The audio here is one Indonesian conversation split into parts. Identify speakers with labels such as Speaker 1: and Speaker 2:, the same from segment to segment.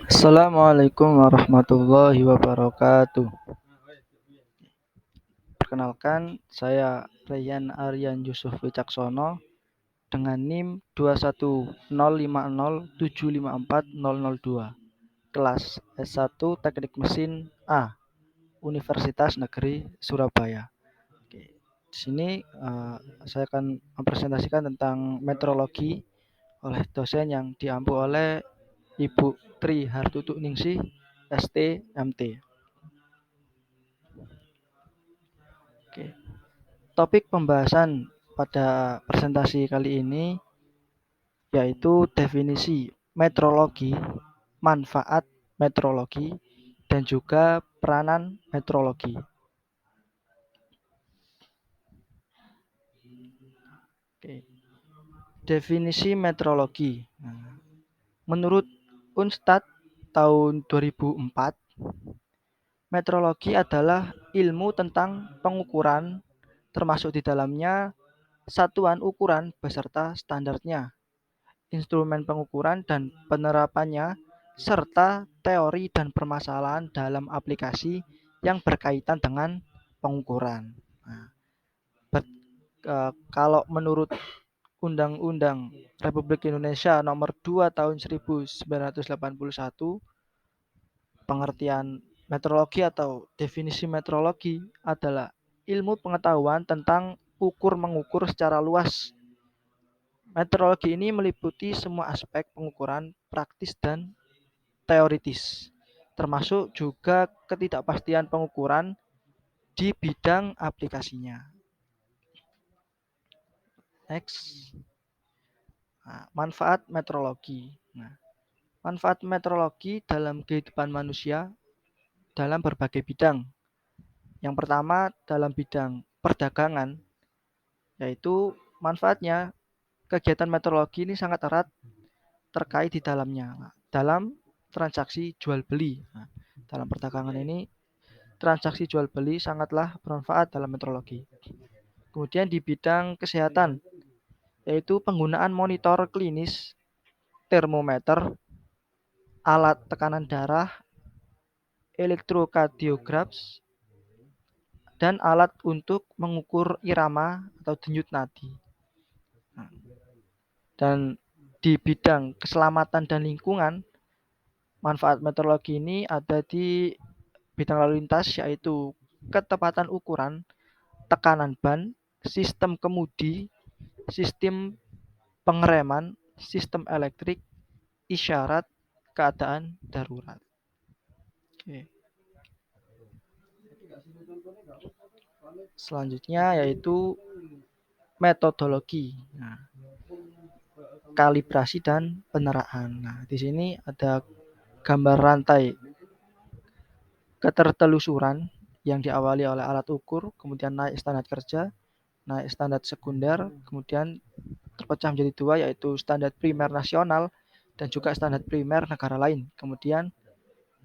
Speaker 1: Assalamualaikum warahmatullahi wabarakatuh. Perkenalkan, saya Rayyan Aryan Yusuf Wicaksono dengan NIM 21050754002, kelas S1 Teknik Mesin A, Universitas Negeri Surabaya. Oke. Di sini saya akan mempresentasikan tentang meteorologi oleh dosen yang diampu oleh Ibu Tri Hartutu Ningsih, ST, MT. Oke. Topik pembahasan pada presentasi kali ini yaitu definisi meteorologi, manfaat meteorologi, dan juga peranan meteorologi. Oke. Definisi meteorologi. Menurut Unstad tahun 2004, meteorologi adalah ilmu tentang pengukuran, termasuk di dalamnya satuan ukuran beserta standarnya, instrumen pengukuran dan penerapannya, serta teori dan permasalahan dalam aplikasi yang berkaitan dengan pengukuran. Nah, kalau menurut Undang-Undang Republik Indonesia Nomor 2 Tahun 1981, pengertian meteorologi atau definisi meteorologi adalah ilmu pengetahuan tentang ukur-mengukur secara luas. Meteorologi ini meliputi semua aspek pengukuran praktis dan teoritis, termasuk juga ketidakpastian pengukuran di bidang aplikasinya. Next. Manfaat meteorologi. Manfaat meteorologi dalam kehidupan manusia dalam berbagai bidang. Yang pertama dalam bidang perdagangan, yaitu manfaatnya kegiatan meteorologi ini sangat erat terkait di dalamnya dalam transaksi jual beli. Dalam perdagangan ini transaksi jual beli sangatlah bermanfaat dalam meteorologi. Kemudian di bidang kesehatan, yaitu penggunaan monitor klinis, termometer, alat tekanan darah, elektrokardiograf, dan alat untuk mengukur irama atau denyut nadi. Dan di bidang keselamatan dan lingkungan, manfaat meteorologi ini ada di bidang lalu lintas, yaitu ketepatan ukuran, tekanan ban, sistem kemudi, sistem pengereman, sistem elektrik, isyarat, keadaan darurat. Oke. Selanjutnya yaitu metodologi. Kalibrasi dan peneraan. Di sini ada gambar rantai ketertelusuran yang diawali oleh alat ukur, kemudian naik standar kerja, naik standar sekunder, kemudian terpecah menjadi dua, yaitu standar primer nasional dan juga standar primer negara lain. Kemudian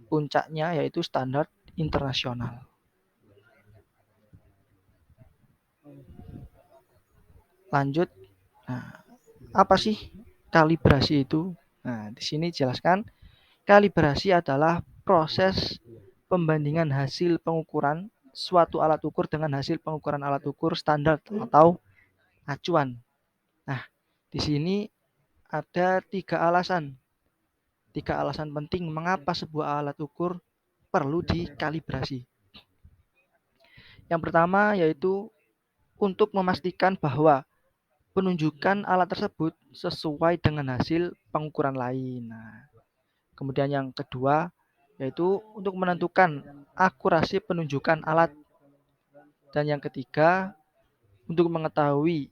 Speaker 1: puncaknya yaitu standar internasional. Lanjut. Apa sih kalibrasi itu? Di sini jelaskan, kalibrasi adalah proses pembandingan hasil pengukuran suatu alat ukur dengan hasil pengukuran alat ukur standar atau acuan. Di sini ada tiga alasan penting mengapa sebuah alat ukur perlu dikalibrasi. Yang pertama yaitu untuk memastikan bahwa penunjukan alat tersebut sesuai dengan hasil pengukuran lain. Kemudian yang kedua yaitu untuk menentukan akurasi penunjukan alat. Dan yang ketiga untuk mengetahui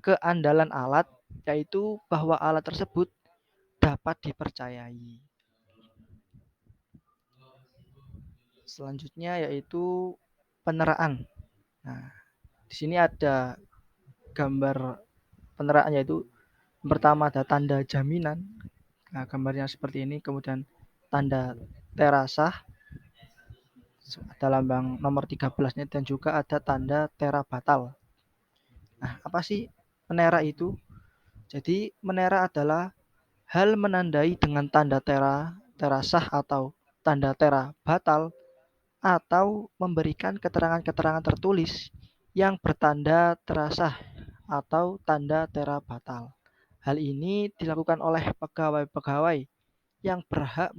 Speaker 1: keandalan alat, yaitu bahwa alat tersebut dapat dipercayai. Selanjutnya yaitu peneraan. Di sini ada gambar peneraan, yaitu pertama ada tanda jaminan. Gambarnya seperti ini, kemudian tanda terasah, ada lambang nomor 13-nya, dan juga ada tanda tera batal. Apa sih penera itu? Jadi menera adalah hal menandai dengan tanda tera, tera sah atau tanda tera batal, atau memberikan keterangan-keterangan tertulis yang bertanda tera sah atau tanda tera batal. Hal ini dilakukan oleh pegawai-pegawai yang berhak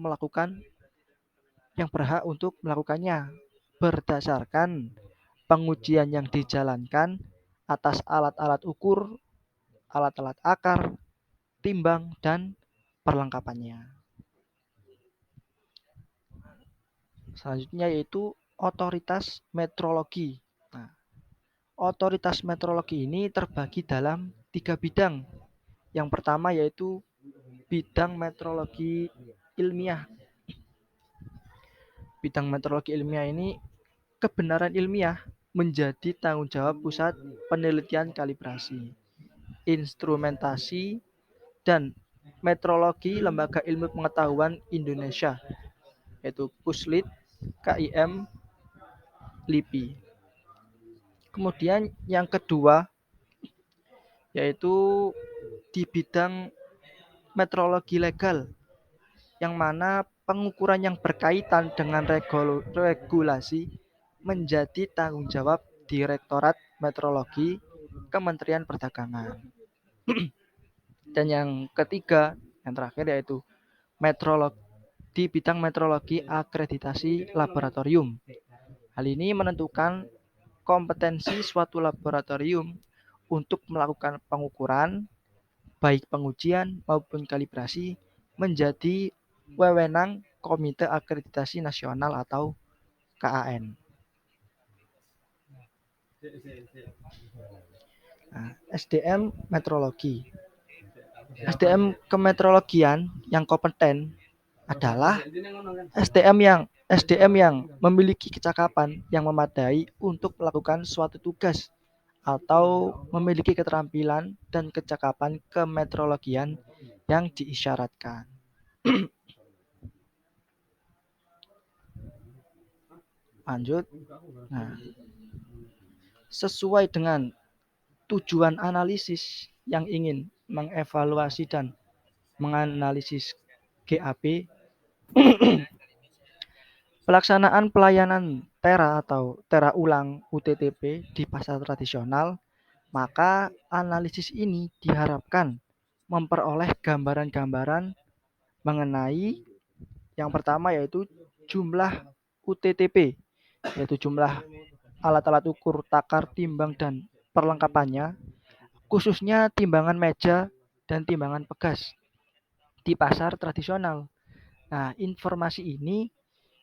Speaker 1: untuk melakukannya berdasarkan pengujian yang dijalankan atas alat-alat ukur, alat-alat akar, timbang, dan perlengkapannya. Selanjutnya yaitu otoritas metrologi. Nah, otoritas metrologi ini terbagi dalam 3 bidang. Yang pertama yaitu bidang metrologi ilmiah. Bidang metrologi ilmiah ini kebenaran ilmiah menjadi tanggung jawab pusat penelitian kalibrasi, instrumentasi, dan metrologi Lembaga Ilmu Pengetahuan Indonesia, yaitu Puslit, KIM, LIPI. Kemudian yang kedua yaitu di bidang metrologi legal, yang mana pengukuran yang berkaitan dengan regulasi menjadi tanggung jawab Direktorat Metrologi Kementerian Perdagangan. Dan yang ketiga, yang terakhir yaitu metrologi di bidang metrologi akreditasi laboratorium. Hal ini menentukan kompetensi suatu laboratorium untuk melakukan pengukuran, baik pengujian maupun kalibrasi, menjadi wewenang Komite Akreditasi Nasional atau KAN. Nah, SDM metrologi. SDM kemetrologian yang kompeten adalah SDM yang memiliki kecakapan yang memadai untuk melakukan suatu tugas atau memiliki keterampilan dan kecakapan kemetrologian yang diisyaratkan. Lanjut. Nah, sesuai dengan tujuan analisis yang ingin mengevaluasi dan menganalisis GAP, pelaksanaan pelayanan tera atau tera ulang UTTP di pasar tradisional, maka analisis ini diharapkan memperoleh gambaran-gambaran mengenai yang pertama yaitu jumlah UTTP, yaitu jumlah alat-alat ukur, takar, timbang, dan perlengkapannya, khususnya timbangan meja dan timbangan pegas di pasar tradisional. Nah, informasi ini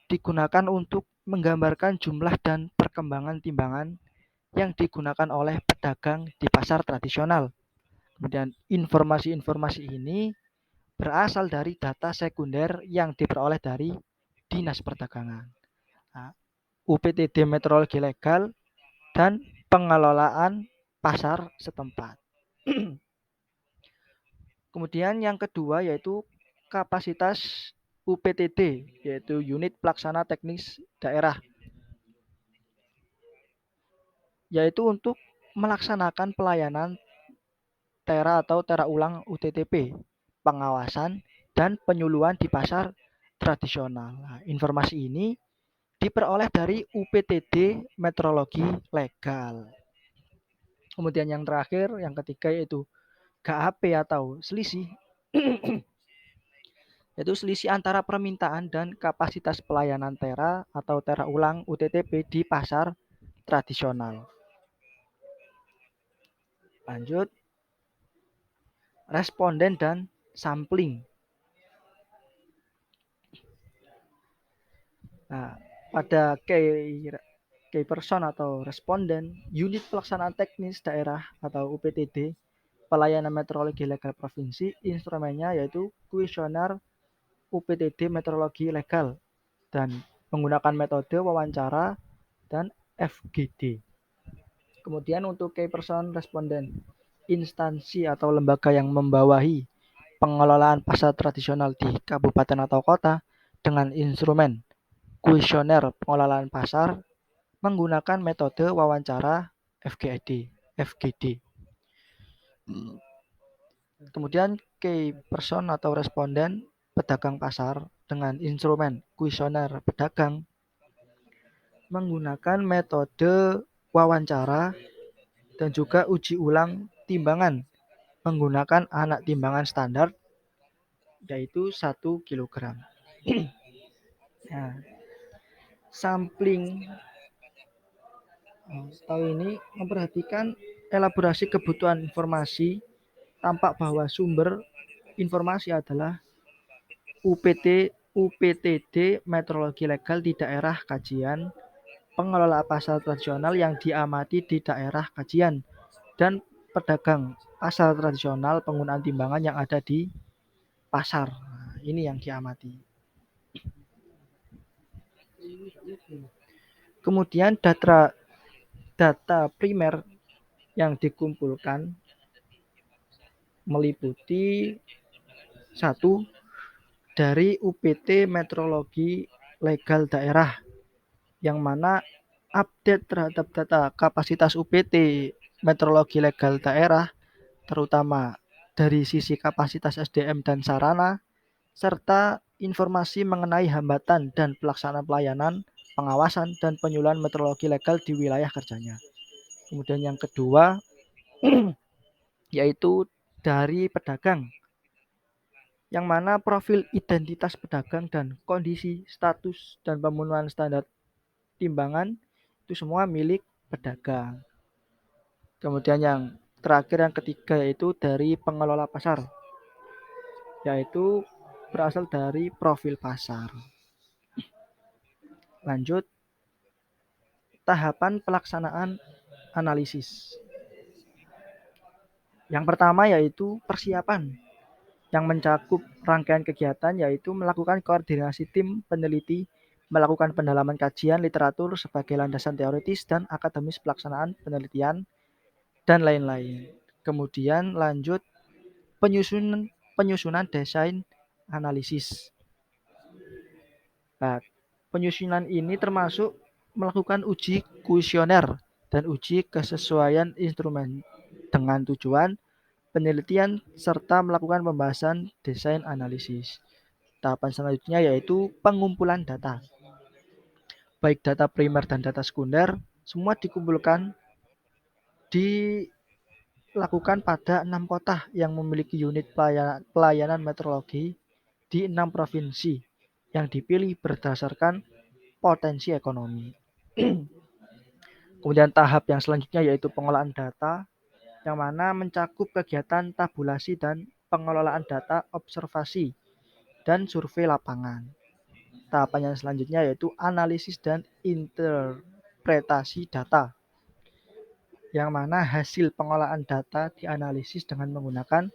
Speaker 1: digunakan untuk menggambarkan jumlah dan perkembangan timbangan yang digunakan oleh pedagang di pasar tradisional. Kemudian informasi-informasi ini berasal dari data sekunder yang diperoleh dari Dinas Perdagangan, nah, UPTD Metrologi Legal, dan pengelolaan pasar setempat. Kemudian yang kedua yaitu kapasitas UPTD, yaitu Unit Pelaksana Teknis Daerah, yaitu untuk melaksanakan pelayanan tera atau tera ulang UTTP, pengawasan, dan penyuluhan di pasar tradisional. Nah, informasi ini diperoleh dari UPTD Metrologi Legal. Kemudian yang terakhir, yang ketiga yaitu GAP atau selisih, yaitu selisih antara permintaan dan kapasitas pelayanan tera atau tera ulang UTTP di pasar tradisional. Lanjut, responden dan sampling. Nah, pada key person atau responden, unit pelaksanaan teknis daerah atau UPTD, pelayanan meteorologi legal provinsi, instrumennya yaitu kuesioner UPTD meteorologi legal dan menggunakan metode wawancara dan FGD. Kemudian untuk key person responden, instansi atau lembaga yang membawahi pengelolaan pasar tradisional di kabupaten atau kota dengan instrumen kuesioner pengelolaan pasar menggunakan metode wawancara FGD. Kemudian key person atau responden pedagang pasar dengan instrumen kuesioner pedagang menggunakan metode wawancara dan juga uji ulang timbangan menggunakan anak timbangan standar yaitu 1 kilogram. Nah, sampling tahu ini memperhatikan elaborasi kebutuhan informasi. Tampak bahwa sumber informasi adalah UPTD metrologi legal di daerah kajian, pengelola pasar tradisional yang diamati di daerah kajian, dan pedagang pasar tradisional penggunaan timbangan yang ada di pasar. Nah, ini yang diamati. Kemudian data primer yang dikumpulkan meliputi satu dari UPT metrologi legal daerah yang mana update terhadap data kapasitas UPT metrologi legal daerah terutama dari sisi kapasitas SDM dan sarana serta informasi mengenai hambatan dan pelaksanaan pelayanan, pengawasan dan penyuluhan metrologi legal di wilayah kerjanya. Kemudian yang kedua yaitu dari pedagang yang mana profil identitas pedagang dan kondisi status dan pemenuhan standar timbangan itu semua milik pedagang. Kemudian yang terakhir yang ketiga yaitu dari pengelola pasar, yaitu berasal dari profil pasar. Lanjut, tahapan pelaksanaan analisis. Yang pertama yaitu persiapan yang mencakup rangkaian kegiatan yaitu melakukan koordinasi tim peneliti, melakukan pendalaman kajian literatur sebagai landasan teoritis dan akademis pelaksanaan penelitian, dan lain-lain. Kemudian lanjut penyusunan desain analisis. Nah, penyusunan ini termasuk melakukan uji kuesioner dan uji kesesuaian instrumen dengan tujuan penelitian serta melakukan pembahasan desain analisis. Tahapan selanjutnya yaitu pengumpulan data. Baik data primer dan data sekunder, semua dikumpulkan dilakukan pada 6 kota yang memiliki unit pelayanan meteorologi di 6 provinsi yang dipilih berdasarkan potensi ekonomi. Kemudian tahap yang selanjutnya yaitu pengolahan data yang mana mencakup kegiatan tabulasi dan pengelolaan data observasi dan survei lapangan. Tahapan yang selanjutnya yaitu analisis dan interpretasi data yang mana hasil pengolahan data dianalisis dengan menggunakan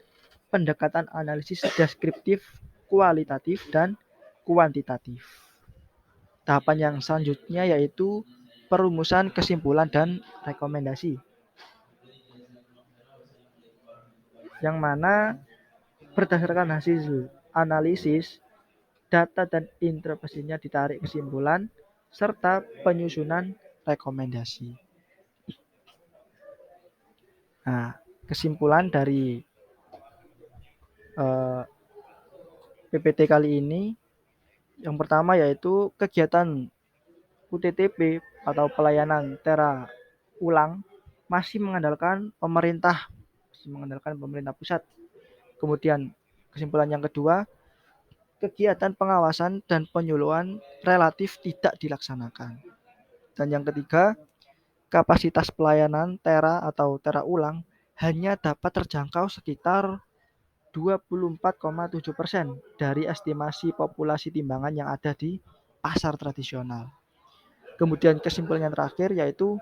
Speaker 1: pendekatan analisis deskriptif, kualitatif, dan kuantitatif. Tahapan yang selanjutnya yaitu perumusan kesimpulan dan rekomendasi. Yang mana berdasarkan hasil analisis, data dan interpretasinya ditarik kesimpulan, serta penyusunan rekomendasi. Nah, kesimpulan dari PPT kali ini, yang pertama yaitu kegiatan UTTP atau pelayanan tera ulang masih mengandalkan pemerintah pusat. Kemudian kesimpulan yang kedua, kegiatan pengawasan dan penyuluhan relatif tidak dilaksanakan. Dan yang ketiga, kapasitas pelayanan tera atau tera ulang hanya dapat terjangkau sekitar 24,7% dari estimasi populasi timbangan yang ada di pasar tradisional. Kemudian kesimpulan yang terakhir yaitu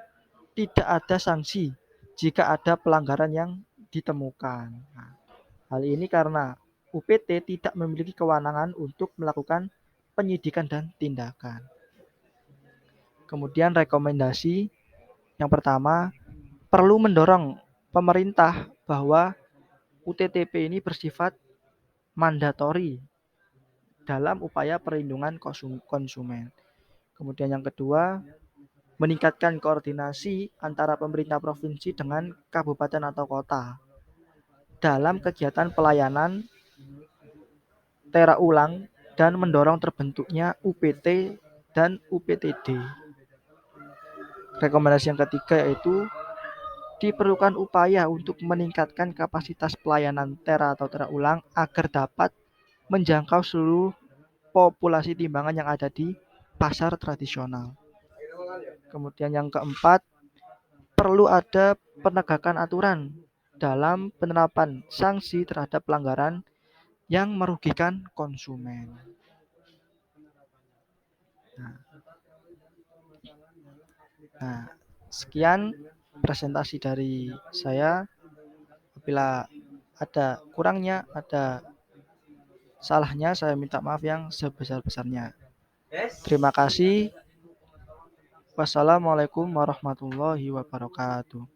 Speaker 1: tidak ada sanksi jika ada pelanggaran yang ditemukan. Nah, hal ini karena UPT tidak memiliki kewenangan untuk melakukan penyidikan dan tindakan. Kemudian rekomendasi yang pertama, perlu mendorong pemerintah bahwa UTTP ini bersifat mandatori dalam upaya perlindungan konsumen. Kemudian yang kedua, meningkatkan koordinasi antara pemerintah provinsi dengan kabupaten atau kota dalam kegiatan pelayanan tera ulang dan mendorong terbentuknya UPT dan UPTD. Rekomendasi yang ketiga yaitu diperlukan upaya untuk meningkatkan kapasitas pelayanan tera atau tera ulang agar dapat menjangkau seluruh populasi timbangan yang ada di pasar tradisional. Kemudian yang keempat, perlu ada penegakan aturan dalam penerapan sanksi terhadap pelanggaran yang merugikan konsumen. Nah, sekian presentasi dari saya. Apabila ada kurangnya, ada salahnya, saya minta maaf yang sebesar-besarnya. Terima kasih. Wassalamualaikum warahmatullahi wabarakatuh.